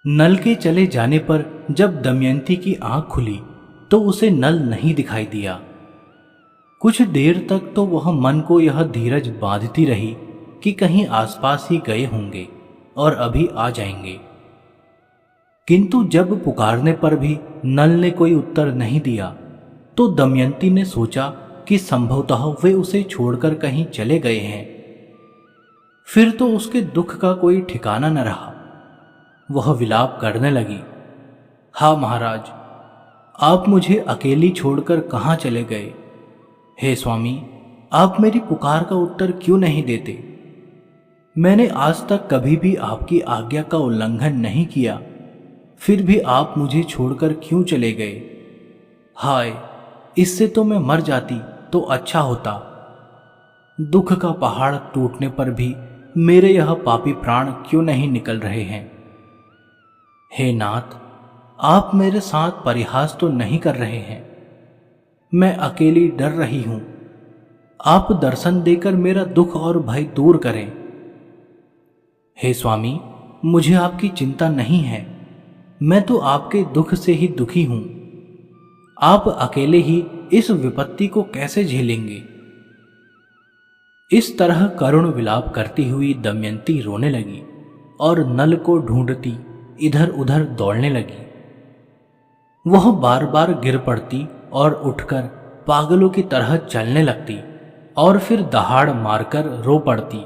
नल के चले जाने पर जब दमयंती की आंख खुली तो उसे नल नहीं दिखाई दिया। कुछ देर तक तो वह मन को यह धीरज बांधती रही कि कहीं आसपास ही गए होंगे और अभी आ जाएंगे, किंतु जब पुकारने पर भी नल ने कोई उत्तर नहीं दिया तो दमयंती ने सोचा कि संभवतः वे उसे छोड़कर कहीं चले गए हैं। फिर तो उसके दुख का कोई ठिकाना न रहा। वह विलाप करने लगी, हा महाराज, आप मुझे अकेली छोड़कर कहाँ चले गए? हे स्वामी, आप मेरी पुकार का उत्तर क्यों नहीं देते? मैंने आज तक कभी भी आपकी आज्ञा का उल्लंघन नहीं किया, फिर भी आप मुझे छोड़कर क्यों चले गए? हाय, इससे तो मैं मर जाती तो अच्छा होता। दुख का पहाड़ टूटने पर भी मेरे यह पापी प्राण क्यों नहीं निकल रहे हैं? हे नाथ, आप मेरे साथ परिहास तो नहीं कर रहे हैं? मैं अकेली डर रही हूं। आप दर्शन देकर मेरा दुख और भय दूर करें। हे स्वामी, मुझे आपकी चिंता नहीं है। मैं तो आपके दुख से ही दुखी हूं। आप अकेले ही इस विपत्ति को कैसे झेलेंगे? इस तरह करुण विलाप करती हुई दमयंती रोने लगी और नल को ढूंढती इधर उधर दौड़ने लगी। वह बार बार गिर पड़ती और उठकर पागलों की तरह चलने लगती और फिर दहाड़ मारकर रो पड़ती।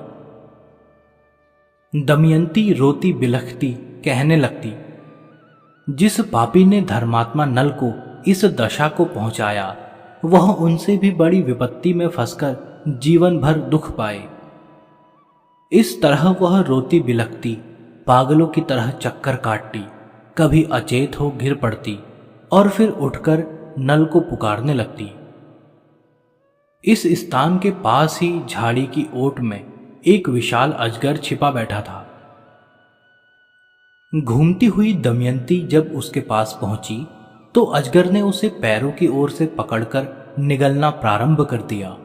दमयंती रोती बिलखती कहने लगती, जिस पापी ने धर्मात्मा नल को इस दशा को पहुंचाया, वह उनसे भी बड़ी विपत्ति में फंसकर जीवन भर दुख पाए। इस तरह वह रोती बिलखती पागलों की तरह चक्कर काटती, कभी अचेत हो गिर पड़ती और फिर उठकर नल को पुकारने लगती। इस स्थान के पास ही झाड़ी की ओट में एक विशाल अजगर छिपा बैठा था। घूमती हुई दमयंती जब उसके पास पहुंची तो अजगर ने उसे पैरों की ओर से पकड़कर निगलना प्रारंभ कर दिया।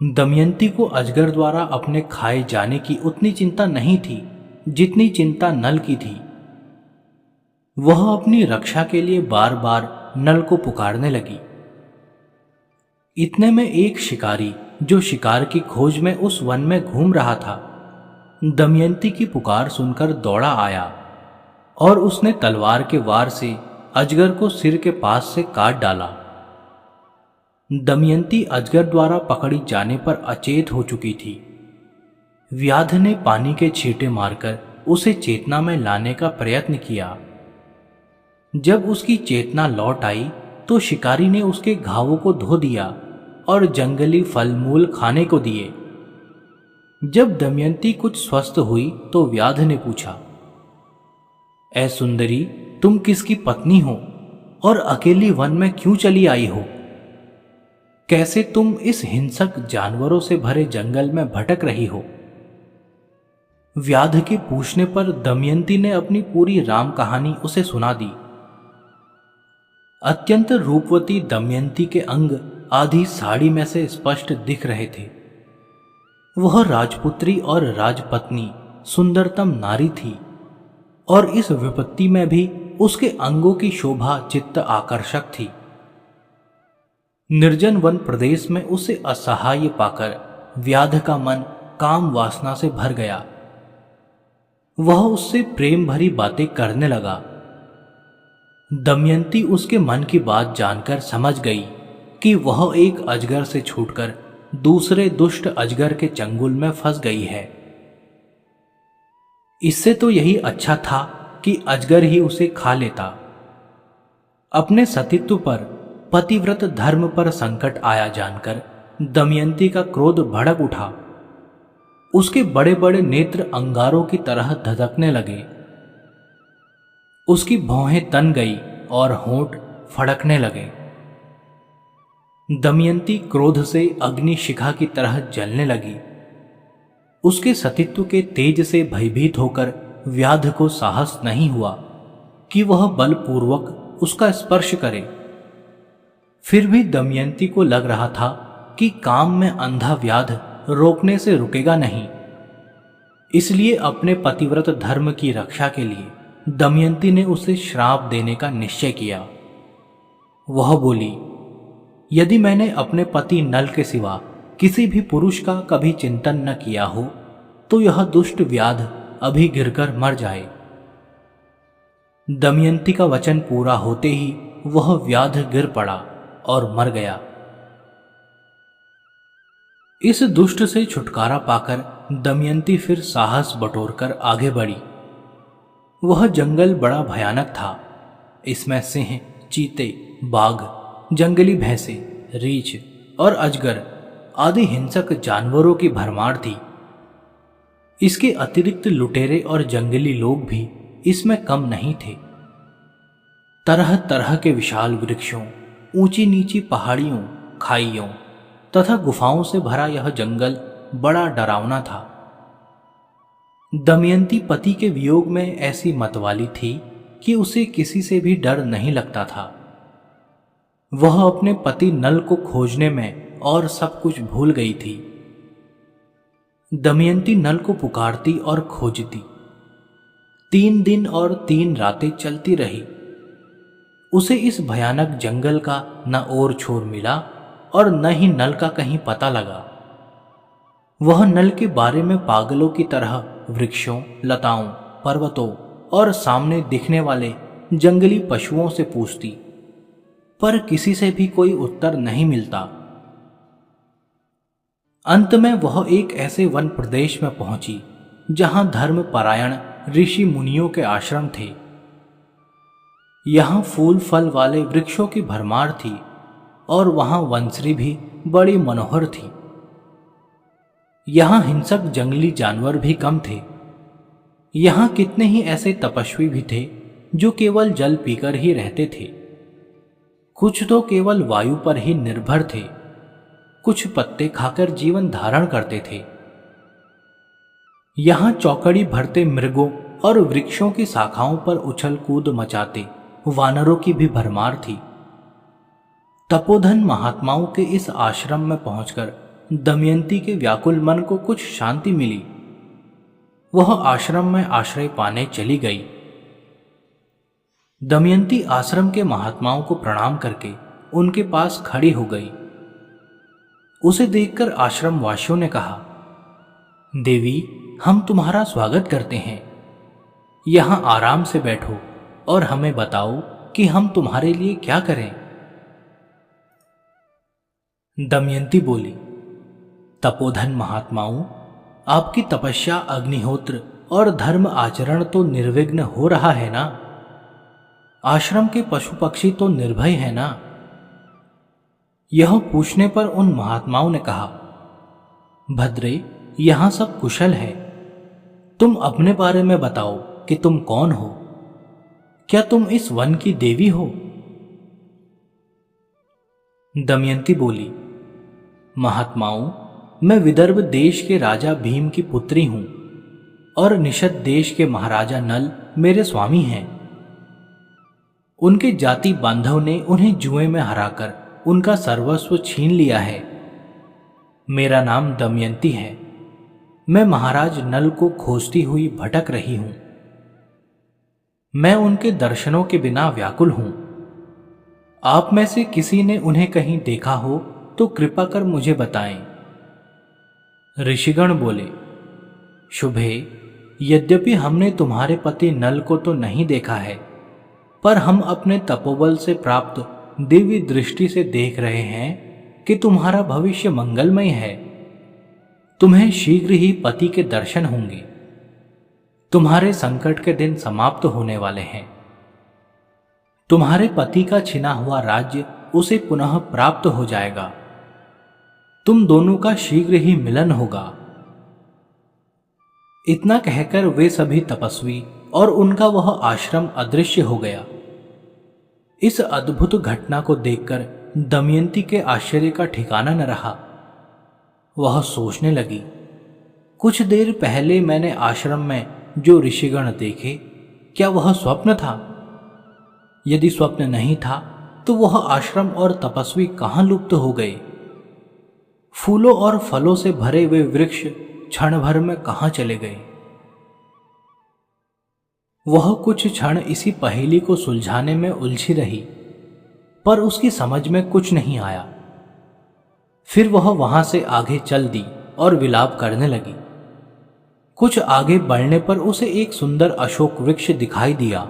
दमयंती को अजगर द्वारा अपने खाए जाने की उतनी चिंता नहीं थी जितनी चिंता नल की थी। वह अपनी रक्षा के लिए बार बार नल को पुकारने लगी। इतने में एक शिकारी जो शिकार की खोज में उस वन में घूम रहा था, दमयंती की पुकार सुनकर दौड़ा आया और उसने तलवार के वार से अजगर को सिर के पास से काट डाला। दमयंती अजगर द्वारा पकड़ी जाने पर अचेत हो चुकी थी। व्याध ने पानी के छींटे मारकर उसे चेतना में लाने का प्रयत्न किया। जब उसकी चेतना लौट आई तो शिकारी ने उसके घावों को धो दिया और जंगली फल मूल खाने को दिए। जब दमयंती कुछ स्वस्थ हुई तो व्याध ने पूछा, ऐ सुंदरी, तुम किसकी पत्नी हो और अकेली वन में क्यों चली आई हो? कैसे तुम इस हिंसक जानवरों से भरे जंगल में भटक रही हो? व्याध के पूछने पर दमयंती ने अपनी पूरी राम कहानी उसे सुना दी। अत्यंत रूपवती दमयंती के अंग आधी साड़ी में से स्पष्ट दिख रहे थे। वह राजपुत्री और राजपत्नी सुंदरतम नारी थी और इस विपत्ति में भी उसके अंगों की शोभा चित्त आकर्षक थी। निर्जन वन प्रदेश में उसे असहाय पाकर व्याध का मन काम वासना से भर गया। वह उससे प्रेम भरी बातें करने लगा। दमयंती उसके मन की बात जानकर समझ गई कि वह एक अजगर से छूटकर दूसरे दुष्ट अजगर के चंगुल में फंस गई है। इससे तो यही अच्छा था कि अजगर ही उसे खा लेता। अपने सतीत्व पर, पतिव्रत धर्म पर संकट आया जानकर दमयंती का क्रोध भड़क उठा। उसके बड़े बड़े नेत्र अंगारों की तरह धधकने लगे। उसकी भौहें तन गई और होंठ फड़कने लगे। दमयंती क्रोध से अग्नि शिखा की तरह जलने लगी। उसके सतीत्व के तेज से भयभीत होकर व्याध को साहस नहीं हुआ कि वह बलपूर्वक उसका स्पर्श करे। फिर भी दमयंती को लग रहा था कि काम में अंधा व्याध रोकने से रुकेगा नहीं। इसलिए अपने पतिव्रत धर्म की रक्षा के लिए दमयंती ने उसे श्राप देने का निश्चय किया। वह बोली, यदि मैंने अपने पति नल के सिवा किसी भी पुरुष का कभी चिंतन न किया हो तो यह दुष्ट व्याध अभी गिरकर मर जाए। दमयंती का वचन पूरा होते ही वह व्याध गिर पड़ा और मर गया। इस दुष्ट से छुटकारा पाकर दमयंती फिर साहस बटोरकर आगे बढ़ी। वह जंगल बड़ा भयानक था। इसमें सिंह, चीते, बाघ, जंगली भैंसे, रीछ और अजगर आदि हिंसक जानवरों की भरमार थी। इसके अतिरिक्त लुटेरे और जंगली लोग भी इसमें कम नहीं थे। तरह तरह के विशाल वृक्षों, ऊंची नीची पहाड़ियों, खाइयों तथा गुफाओं से भरा यह जंगल बड़ा डरावना था। दमयंती पति के वियोग में ऐसी मतवाली थी कि उसे किसी से भी डर नहीं लगता था। वह अपने पति नल को खोजने में और सब कुछ भूल गई थी। दमयंती नल को पुकारती और खोजती। 3 दिन और 3 रातें चलती रही। उसे इस भयानक जंगल का न ओर छोर मिला और न ही नल का कहीं पता लगा। वह नल के बारे में पागलों की तरह वृक्षों, लताओं, पर्वतों और सामने दिखने वाले जंगली पशुओं से पूछती, पर किसी से भी कोई उत्तर नहीं मिलता। अंत में वह एक ऐसे वन प्रदेश में पहुंची जहां धर्म परायण ऋषि मुनियों के आश्रम थे। यहां फूल फल वाले वृक्षों की भरमार थी और वहां वंसरी भी बड़ी मनोहर थी। यहां हिंसक जंगली जानवर भी कम थे। यहां कितने ही ऐसे तपस्वी भी थे जो केवल जल पीकर ही रहते थे। कुछ तो केवल वायु पर ही निर्भर थे, कुछ पत्ते खाकर जीवन धारण करते थे। यहां चौकड़ी भरते मृगों और वृक्षों की शाखाओं पर उछल कूद मचाते वानरों की भी भरमार थी। तपोधन महात्माओं के इस आश्रम में पहुंचकर दमयंती के व्याकुल मन को कुछ शांति मिली। वह आश्रम में आश्रय पाने चली गई। दमयंती आश्रम के महात्माओं को प्रणाम करके उनके पास खड़ी हो गई। उसे देखकर आश्रम वासियों ने कहा, देवी, हम तुम्हारा स्वागत करते हैं। यहां आराम से बैठो और हमें बताओ कि हम तुम्हारे लिए क्या करें। दमयंती बोली, तपोधन महात्माओं, आपकी तपस्या, अग्निहोत्र और धर्म आचरण तो निर्विघ्न हो रहा है ना? आश्रम के पशु पक्षी तो निर्भय है ना? यह पूछने पर उन महात्माओं ने कहा, भद्रे, यहां सब कुशल है। तुम अपने बारे में बताओ कि तुम कौन हो? क्या तुम इस वन की देवी हो? दमयंती बोली, महात्माओं, मैं विदर्भ देश के राजा भीम की पुत्री हूं और निषद देश के महाराजा नल मेरे स्वामी हैं। उनके जाति बांधव ने उन्हें जुए में हराकर उनका सर्वस्व छीन लिया है। मेरा नाम दमयंती है। मैं महाराज नल को खोजती हुई भटक रही हूं। मैं उनके दर्शनों के बिना व्याकुल हूं। आप में से किसी ने उन्हें कहीं देखा हो तो कृपा कर मुझे बताएं। ऋषिगण बोले, शुभे, यद्यपि हमने तुम्हारे पति नल को तो नहीं देखा है, पर हम अपने तपोबल से प्राप्त दिव्य दृष्टि से देख रहे हैं कि तुम्हारा भविष्य मंगलमय है। तुम्हें शीघ्र ही पति के दर्शन होंगे। तुम्हारे संकट के दिन समाप्त होने वाले हैं। तुम्हारे पति का छिना हुआ राज्य उसे पुनः प्राप्त हो जाएगा। तुम दोनों का शीघ्र ही मिलन होगा। इतना कहकर वे सभी तपस्वी और उनका वह आश्रम अदृश्य हो गया। इस अद्भुत घटना को देखकर दमयंती के आश्चर्य का ठिकाना न रहा। वह सोचने लगी, कुछ देर पहले मैंने आश्रम में जो ऋषिगण देखे, क्या वह स्वप्न था? यदि स्वप्न नहीं था तो वह आश्रम और तपस्वी कहां लुप्त हो गए? फूलों और फलों से भरे हुए वृक्ष क्षण भर में कहां चले गए? वह कुछ क्षण इसी पहेली को सुलझाने में उलझी रही, पर उसकी समझ में कुछ नहीं आया। फिर वह वहां से आगे चल दी और विलाप करने लगी। कुछ आगे बढ़ने पर उसे एक सुंदर अशोक वृक्ष दिखाई दिया।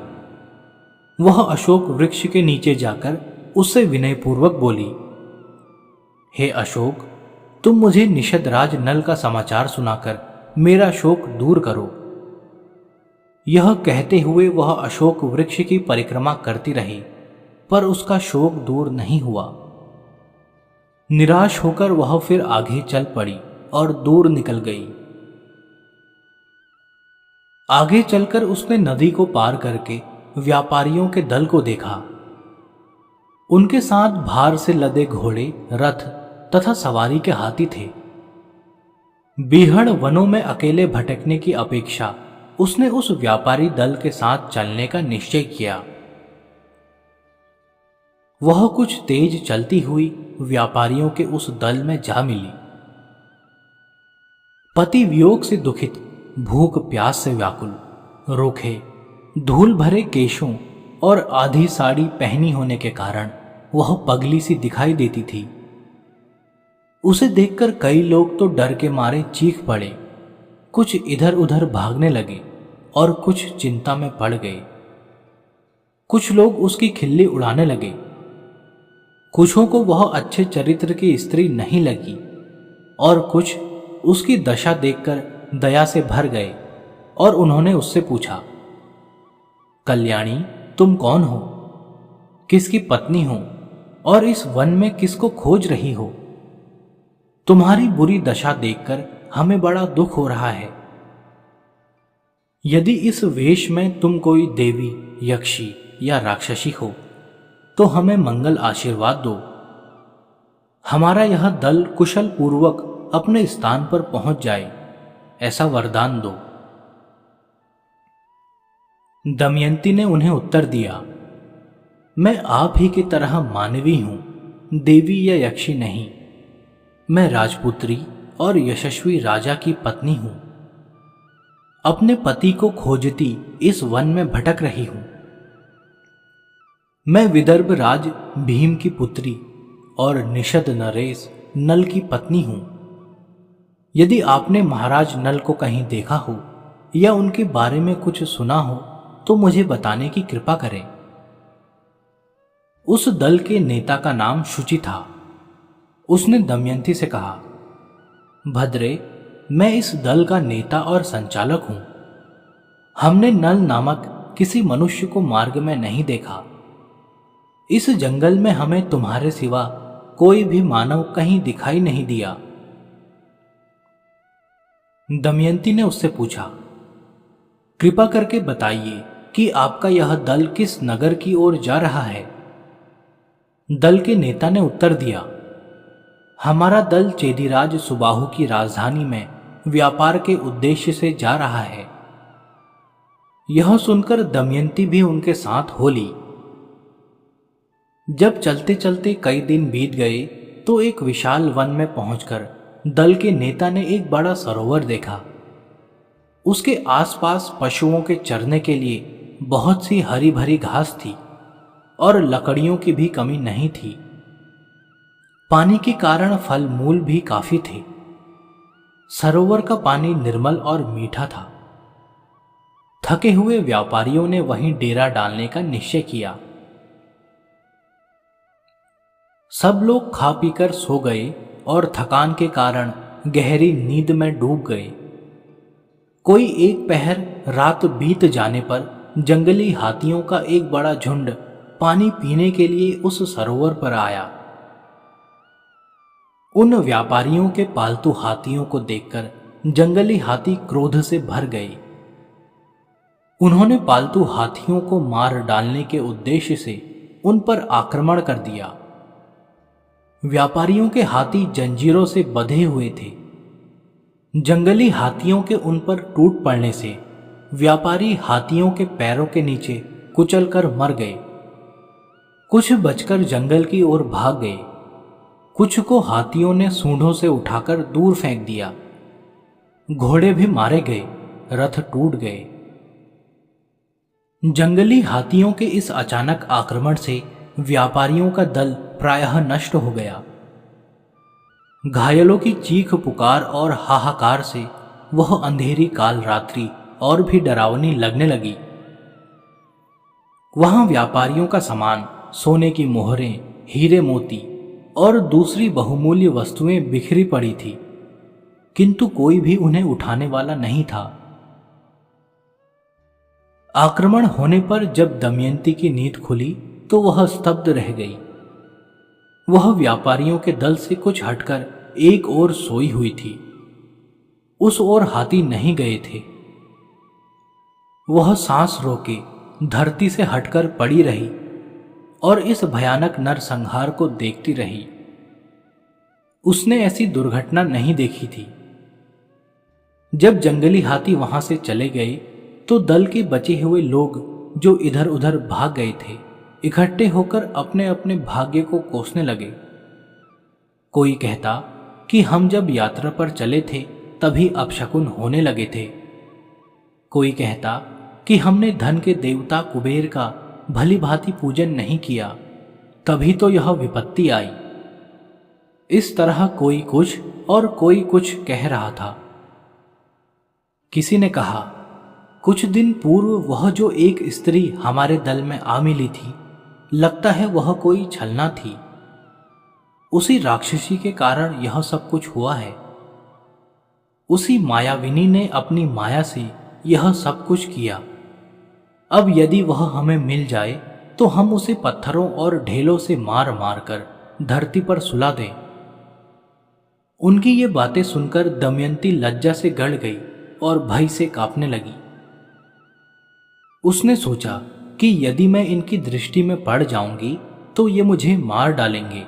वह अशोक वृक्ष के नीचे जाकर उससे विनयपूर्वक बोली, हे अशोक, तुम मुझे निषदराज नल का समाचार सुनाकर मेरा शोक दूर करो। यह कहते हुए वह अशोक वृक्ष की परिक्रमा करती रही, पर उसका शोक दूर नहीं हुआ। निराश होकर वह फिर आगे चल पड़ी और दूर निकल गई। आगे चलकर उसने नदी को पार करके व्यापारियों के दल को देखा। उनके साथ भार से लदे घोड़े, रथ तथा सवारी के हाथी थे। बीहड़ वनों में अकेले भटकने की अपेक्षा उसने उस व्यापारी दल के साथ चलने का निश्चय किया। वह कुछ तेज चलती हुई व्यापारियों के उस दल में जा मिली। पति वियोग से दुखित, भूख प्यास से व्याकुल, रूखे, धूल भरे केशों और आधी साड़ी पहनी होने के कारण वह पगली सी दिखाई देती थी। उसे देखकर कई लोग तो डर के मारे चीख पड़े, कुछ इधर उधर भागने लगे और कुछ चिंता में पड़ गए। कुछ लोग उसकी खिल्ली उड़ाने लगे। कुछों को वह अच्छे चरित्र की स्त्री नहीं लगी और कुछ उसकी दशा देखकर दया से भर गए और उन्होंने उससे पूछा, कल्याणी, तुम कौन हो? किसकी पत्नी हो और इस वन में किसको खोज रही हो? तुम्हारी बुरी दशा देखकर हमें बड़ा दुख हो रहा है। यदि इस वेश में तुम कोई देवी, यक्षी या राक्षसी हो तो हमें मंगल आशीर्वाद दो। हमारा यह दल कुशल पूर्वक अपने स्थान पर पहुंच जाए, ऐसा वरदान दो। दमयंती ने उन्हें उत्तर दिया, मैं आप ही की तरह मानवी हूं, देवी या यक्षी नहीं। मैं राजपुत्री और यशस्वी राजा की पत्नी हूं। अपने पति को खोजती इस वन में भटक रही हूं। मैं विदर्भ राज भीम की पुत्री और निषद नरेश नल की पत्नी हूं। यदि आपने महाराज नल को कहीं देखा हो या उनके बारे में कुछ सुना हो तो मुझे बताने की कृपा करें। उस दल के नेता का नाम शुचि था। उसने दमयंती से कहा, भद्रे, मैं इस दल का नेता और संचालक हूं। हमने नल नामक किसी मनुष्य को मार्ग में नहीं देखा। इस जंगल में हमें तुम्हारे सिवा कोई भी मानव कहीं दिखाई नहीं दिया। दमयंती ने उससे पूछा, कृपा करके बताइए कि आपका यह दल किस नगर की ओर जा रहा है? दल के नेता ने उत्तर दिया, हमारा दल चेदिराज सुबाहु की राजधानी में व्यापार के उद्देश्य से जा रहा है। यह सुनकर दमयंती भी उनके साथ हो ली। जब चलते चलते कई दिन बीत गए तो एक विशाल वन में पहुंचकर दल के नेता ने एक बड़ा सरोवर देखा। उसके आसपास पशुओं के चरने के लिए बहुत सी हरी भरी घास थी और लकड़ियों की भी कमी नहीं थी। पानी के कारण फल मूल भी काफी थे। सरोवर का पानी निर्मल और मीठा था। थके हुए व्यापारियों ने वहीं डेरा डालने का निश्चय किया। सब लोग खा पीकर सो गए और थकान के कारण गहरी नींद में डूब गए। कोई एक पहर रात बीत जाने पर जंगली हाथियों का एक बड़ा झुंड पानी पीने के लिए उस सरोवर पर आया। उन व्यापारियों के पालतू हाथियों को देखकर जंगली हाथी क्रोध से भर गए। उन्होंने पालतू हाथियों को मार डालने के उद्देश्य से उन पर आक्रमण कर दिया। व्यापारियों के हाथी जंजीरों से बंधे हुए थे। जंगली हाथियों के उन पर टूट पड़ने से व्यापारी हाथियों के पैरों के नीचे कुचलकर मर गए। कुछ बचकर जंगल की ओर भाग गए। कुछ को हाथियों ने सूंडों से उठाकर दूर फेंक दिया। घोड़े भी मारे गए, रथ टूट गए। जंगली हाथियों के इस अचानक आक्रमण से व्यापारियों का दल प्रायः नष्ट हो गया। घायलों की चीख पुकार और हाहाकार से वह अंधेरी काल रात्रि और भी डरावनी लगने लगी। वहां व्यापारियों का सामान, सोने की मोहरें, हीरे मोती और दूसरी बहुमूल्य वस्तुएं बिखरी पड़ी थी, किंतु कोई भी उन्हें उठाने वाला नहीं था। आक्रमण होने पर जब दमयंती की नींद खुली तो वह स्तब्ध रह गई। वह व्यापारियों के दल से कुछ हटकर एक ओर सोई हुई थी। उस ओर हाथी नहीं गए थे। वह सांस रोके धरती से हटकर पड़ी रही और इस भयानक नरसंहार को देखती रही। उसने ऐसी दुर्घटना नहीं देखी थी। जब जंगली हाथी वहां से चले गए तो दल के बचे हुए लोग जो इधर उधर भाग गए थे, इकट्ठे होकर अपने अपने भाग्य को कोसने लगे। कोई कहता कि हम जब यात्रा पर चले थे तभी अपशकुन होने लगे थे। कोई कहता कि हमने धन के देवता कुबेर का भली भांति पूजन नहीं किया, तभी तो यह विपत्ति आई। इस तरह कोई कुछ और कोई कुछ कह रहा था। किसी ने कहा, कुछ दिन पूर्व वह जो एक स्त्री हमारे दल में आ मिली थी, लगता है वह कोई छलना थी। उसी राक्षसी के कारण यह सब कुछ हुआ है। उसी मायाविनी ने अपनी माया से यह सब कुछ किया। अब यदि वह हमें मिल जाए तो हम उसे पत्थरों और ढेलों से मार मार कर धरती पर सुला दें। उनकी ये बातें सुनकर दमयंती लज्जा से गड़ गई और भय से कांपने लगी। उसने सोचा कि यदि मैं इनकी दृष्टि में पड़ जाऊंगी तो ये मुझे मार डालेंगे।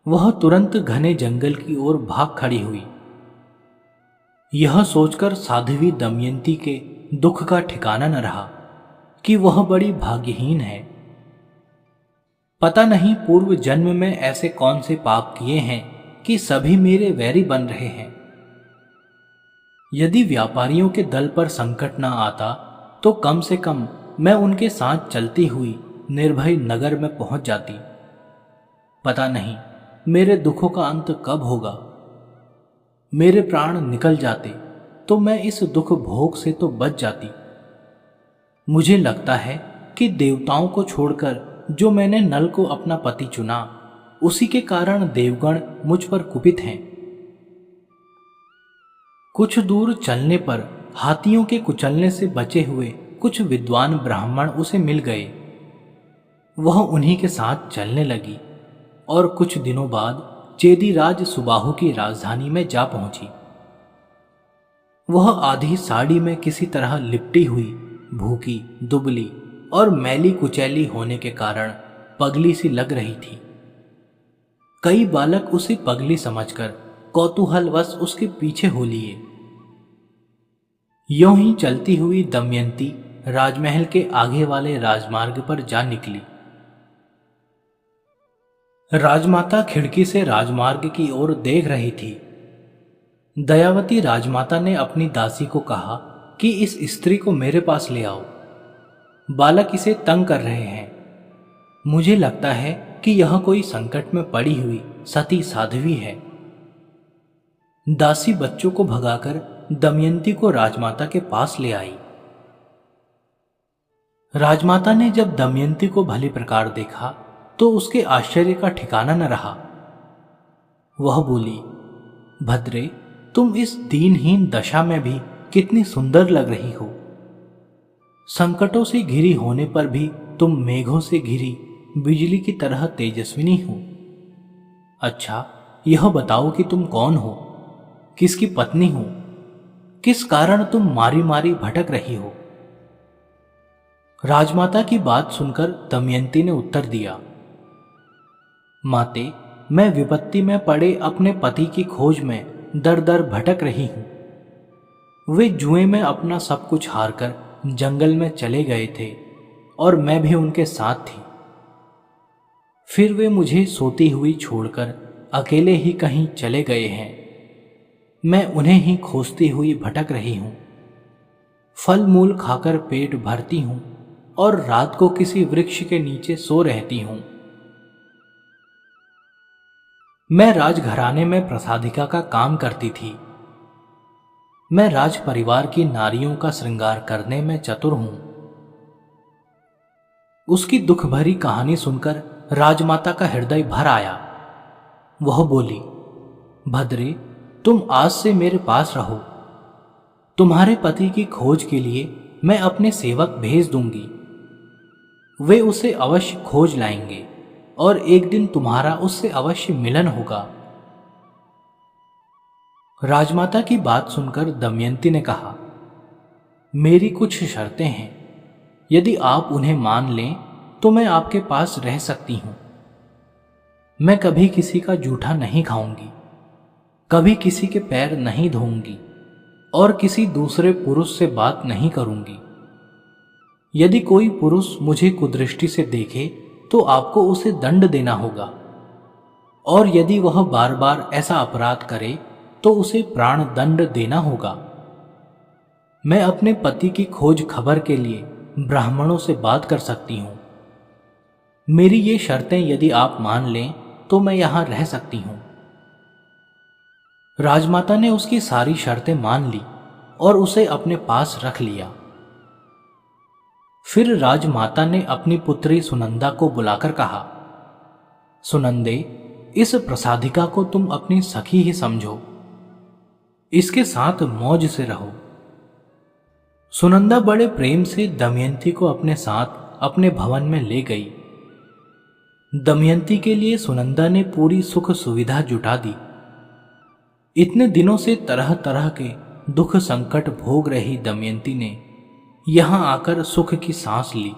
वह तुरंत घने जंगल की ओर भाग खड़ी हुई। यह सोचकर साध्वी दमयंती के दुख का ठिकाना न रहा कि वह बड़ी भाग्यहीन है। पता नहीं पूर्व जन्म में ऐसे कौन से पाप किए हैं कि सभी मेरे वैरी बन रहे हैं। यदि व्यापारियों के दल पर संकट न आता तो कम से कम मैं उनके साथ चलती हुई निर्भय नगर में पहुंच जाती। पता नहीं मेरे दुखों का अंत कब होगा। मेरे प्राण निकल जाते तो मैं इस दुख भोग से तो बच जाती। मुझे लगता है कि देवताओं को छोड़कर जो मैंने नल को अपना पति चुना, उसी के कारण देवगण मुझ पर कुपित हैं। कुछ दूर चलने पर हाथियों के कुचलने से बचे हुए कुछ विद्वान ब्राह्मण उसे मिल गए। वह उन्हीं के साथ चलने लगी और कुछ दिनों बाद चेदीराज सुबाहु की राजधानी में जा पहुंची। वह आधी साड़ी में किसी तरह लिपटी हुई, भूखी, दुबली और मैली कुचैली होने के कारण पगली सी लग रही थी। कई बालक उसे पगली समझकर कौतूहलवश उसके पीछे हो लिए। यों ही चलती हुई दमयंती राजमहल के आगे वाले राजमार्ग पर जा निकली। राजमाता खिड़की से राजमार्ग की ओर देख रही थी। दयावती राजमाता ने अपनी दासी को कहा कि इस स्त्री को मेरे पास ले आओ। बालक इसे तंग कर रहे हैं। मुझे लगता है कि यह कोई संकट में पड़ी हुई सती साध्वी है। दासी बच्चों को भगाकर दमयंती को राजमाता के पास ले आई। राजमाता ने जब दमयंती को भली प्रकार देखा तो उसके आश्चर्य का ठिकाना न रहा। वह बोली, भद्रे, तुम इस दीनहीन दशा में भी कितनी सुंदर लग रही हो। संकटों से घिरी होने पर भी तुम मेघों से घिरी बिजली की तरह तेजस्विनी हो। अच्छा, यह बताओ कि तुम कौन हो, किसकी पत्नी हो, किस कारण तुम मारी मारी भटक रही हो। राजमाता की बात सुनकर दमयंती ने उत्तर दिया, माते, मैं विपत्ति में पड़े अपने पति की खोज में दर दर भटक रही हूं। वे जुए में अपना सब कुछ हारकर जंगल में चले गए थे और मैं भी उनके साथ थी। फिर वे मुझे सोती हुई छोड़कर अकेले ही कहीं चले गए हैं। मैं उन्हें ही खोजती हुई भटक रही हूं। फल मूल खाकर पेट भरती हूं और रात को किसी वृक्ष के नीचे सो रहती हूं। मैं राजघराने में प्रसादिका का काम करती थी। मैं राज परिवार की नारियों का श्रृंगार करने में चतुर हूं। उसकी दुख भरी कहानी सुनकर राजमाता का हृदय भर आया। वह बोली, भद्रे, तुम आज से मेरे पास रहो। तुम्हारे पति की खोज के लिए मैं अपने सेवक भेज दूंगी। वे उसे अवश्य खोज लाएंगे और एक दिन तुम्हारा उससे अवश्य मिलन होगा। राजमाता की बात सुनकर दमयंती ने कहा, मेरी कुछ शर्तें हैं। यदि आप उन्हें मान लें तो मैं आपके पास रह सकती हूं। मैं कभी किसी का जूठा नहीं खाऊंगी, कभी किसी के पैर नहीं धोऊंगी और किसी दूसरे पुरुष से बात नहीं करूंगी। यदि कोई पुरुष मुझे कुदृष्टि से देखे तो आपको उसे दंड देना होगा, और यदि वह बार बार ऐसा अपराध करे तो उसे प्राण दंड देना होगा। मैं अपने पति की खोज खबर के लिए ब्राह्मणों से बात कर सकती हूं। मेरी ये शर्तें यदि आप मान लें तो मैं यहां रह सकती हूं। राजमाता ने उसकी सारी शर्तें मान ली और उसे अपने पास रख लिया। फिर राजमाता ने अपनी पुत्री सुनंदा को बुलाकर कहा, सुनंदे, इस प्रसादिका को तुम अपनी सखी ही समझो। इसके साथ मौज से रहो। सुनंदा बड़े प्रेम से दमयंती को अपने साथ अपने भवन में ले गई। दमयंती के लिए सुनंदा ने पूरी सुख सुविधा जुटा दी। इतने दिनों से तरह तरह के दुख संकट भोग रही दमयंती ने यहां आकर सुख की सांस ली।